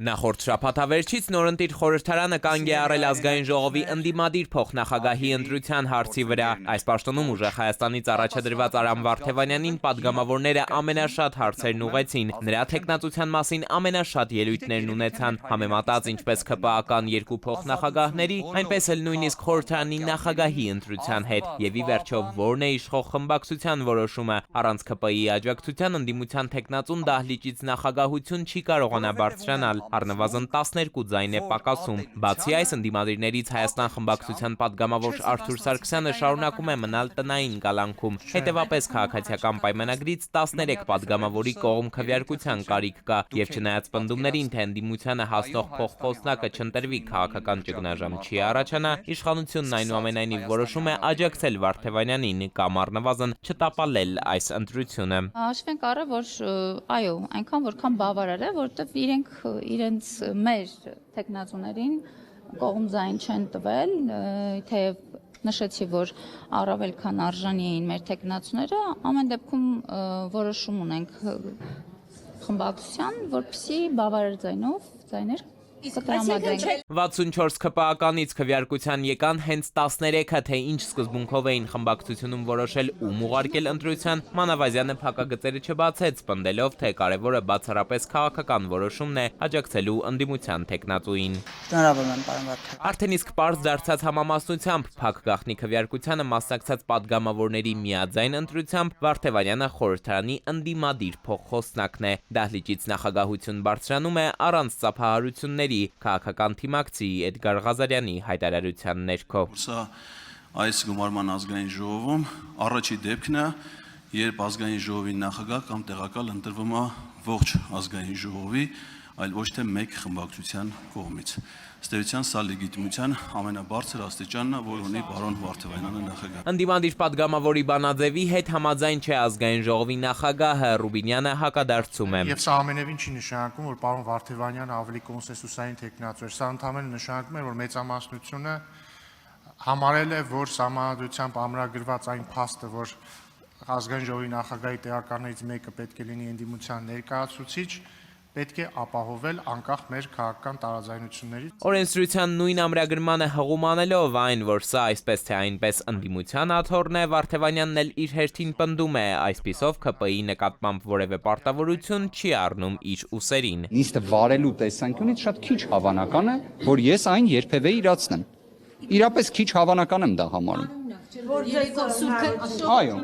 Նախորդ շաբաթավերջից նորընտիր խորհրդարանը կանգ է առել ազգային ժողովի ընդդիմադիր փոխնախագահի ընտրության հարցի վրա։ Այս պաշտոնում ուժեղ Հայաստանից առաջադրված Արամ Վարդևանյանին պատգամավորները ամենաշատ հարցերն ուղղեցին, նրա թեկնածության մասին ամենաշատ ելույթներն ունեցան, համեմատած ինչպես ՔՊԱ-կան երկու փոխնախագահների, այնպես էլ նույնիսկ խորհրդարանի նախագահի ընտրության հետ, եւ ի վերջո որն է իշխող խմբակցության որոշումը, առանց ՔՊԻ-ի աջակցության ընդդիմության թեկնածուն դահլիճից նախագահություն չի կարողանա բարձրանալ, առնվազն 12 ձայն է պակասում։ Բացի այս, ընդդիմադիրներից Հայաստան խմբակցության պատգամավոր Արթուր Սարգսյանը շարունակում է մնալ տնային կալանքում, հետևապես քաղաքացիական պայմանագրից 13 պատգամավորի կողմ քվեարկության կարիք կա, եւ չնայած պնդումներին, թե ընդդիմությանը հասնող փոխխոսնակը չընտրվի, քաղաքական ճգնաժամ չի առաջանա, իշխանությունն այնուամենայնիվ որոշում է աջակցել Վարդևանյանին կամ առնվազն չտապալել այս ընտրությունը։ Հաշվենք առը, որ այո, այնքան որքան բավարար է, որովհետև իրենց մեր թեկնածուներին կողմձայն չեն տվել, թեև նշեցի, որ առավել քան արժանի էին մեր թեկնածուները, ամեն դեպքում որոշում ունենք խմբակցության, որպեսզի բավարար ձայներ 64 ՔՊԱ-կանից քվեարկության եկան հենց 13-ը, թե ինչ սկզբունքով էին խմբակցությունում որոշել ում ուղարկել ընտրության, Մանավազյանը փակագծերը չբացեց, պնդելով, թե կարևորը բացառապես քաղաքական որոշումն է աջակցելու ընդդիմության թեկնածուին։ Արդեն իսկ պարզ դարձած համամասնությամբ փակ գաղտնի քվեարկությանը մասնակցած պատգամավորների միաձայն ընտրությամբ Վարդևանյանը խորհրդարանի ընդդիմադիր փոխխոսնակն է։ Դահլիճից նախագահություն բարձրանում է առանց ծափահարությունների, քաղաքական թիմակցի Էդգար Ղազարյանի հայտարարության ներքո։ Սա այս գումարման ազգային ժողովում առաջի դեպքն է, երբ ազգային ժողովի նախագահ կամ տեղակալ ընտրվում է ողջ ազգային ժողովի, այլ ոչ թե մեկ խմբակցության կողմից։ Ըստ էության սա լեգիտիմության ամենաբարձր աստիճանն է, որ ունի պարոն Վարդևանյանը նախագահ։ Ընդդիմադիր պատգամավորի Բանաձևի հետ համաձայն չէ ազգային ժողովի նախագահը, Ռուբինյանը հակադարձում է։ Եվ սա ամենևին չի նշանակում, որ պարոն Վարդևանյանը ավելի կոնսենսուսային թեկնածու է։ Սա ընդհանրապես նշանակում է, որ մեծամասնությունը համարել է, որ սահմանադրությամբ ամրագրված այն փաստը, որ ազգային ժողովի նախագահի տեղականներից մեկը պետք է լինի ընդդիմության ներկայացուցիչ, պետք է ապահովել անկախ մեր քաղաքական տարաձայնություններից։ Օրենսդրության նույն ամրագրմանը հղում անելով այն, որ սա այսպես թե այնպես ընդդիմության աթոռն է, Վարդևանյանն էլ իր հերթին պնդում է, այսպիսով ՔՊԻ-ի նկատմամբ որևէ պարտավորություն չի առնում իր ուսերին։ Նիստը վարելու տեսանկյունից շատ քիչ հավանական է, որ ես այն երբևէ իրացնեմ։ Իրապես քիչ հավանական եմ դա համարում։ Այո,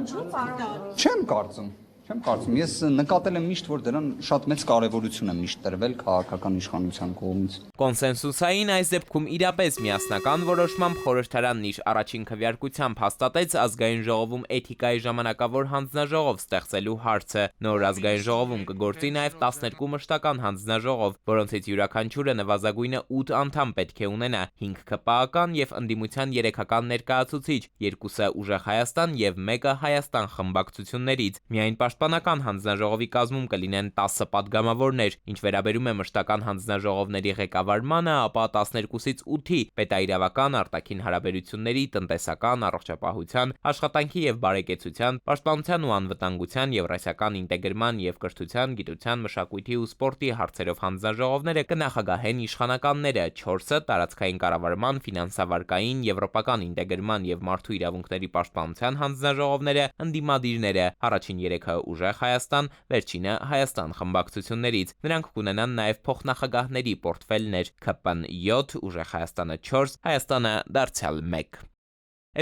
չեմ կարծում։ Ես նկատել եմ միշտ, որ դրան շատ մեծ կարևորություն է միշտ տրվել քաղաքական իշխանության կողմից։ Կոնսենսուսային այս դեպքում իրապես միասնական որոշմամբ խորհրդարանն իր առաջին քվեարկությամբ հաստատեց ազգային ժողովում էթիկայի ժամանակավոր հանձնաժողով ստեղծելու հարցը։ Նոր ազգային ժողովում կգործի նաև 12 մշտական հանձնաժողով, որոնցից յուրաքանչյուրը նվազագույնը 8 անդամ պետք է ունենա, 5 ՔՊԱ-կան եւ ընդդիմության 3-ական ներկայացուցիչ, 2-ը ուժեղ Հայաստան եւ 1-ը Հայաստան խմբակցություններից։ Միայն Պաշտպանական հանձնաժողովի կազմում կլինեն 10 պատգամավորներ, ինչ վերաբերում է մշտական հանձնաժողովների ղեկավարմանը, ապա 12-ից 8-ի պետաիրավական, արտաքին հարաբերությունների, տնտեսական, առողջապահության, աշխատանքի եւ բարեկեցության, պաշտպանության ու անվտանգության, եվրասիական ինտեգրման եւ կրթության, գիտության, մշակույթի ու սպորտի հարցերով հանձնաժողովները կնախագահեն իշխանականները, 4-ը տարածքային կառավարման, ֆինանսավարկային, եվրոպական ինտեգրման եւ մարդու իրավունքների պաշտպանության հանձնաժողովները ընդդիմադիրները, առաջին 3-ը ուժեղ Հայաստան, վերջինը Հայաստան խմբակցություններից։ Նրանք կունենան նաև փոխնախագահների պորտֆելներ, ՔՊ-ն 7, ուժեղ Հայաստանը 4, Հայաստանը դարձյալ 1։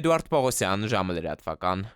Էդուարդ Պողոսյան, ժամը լրատվական։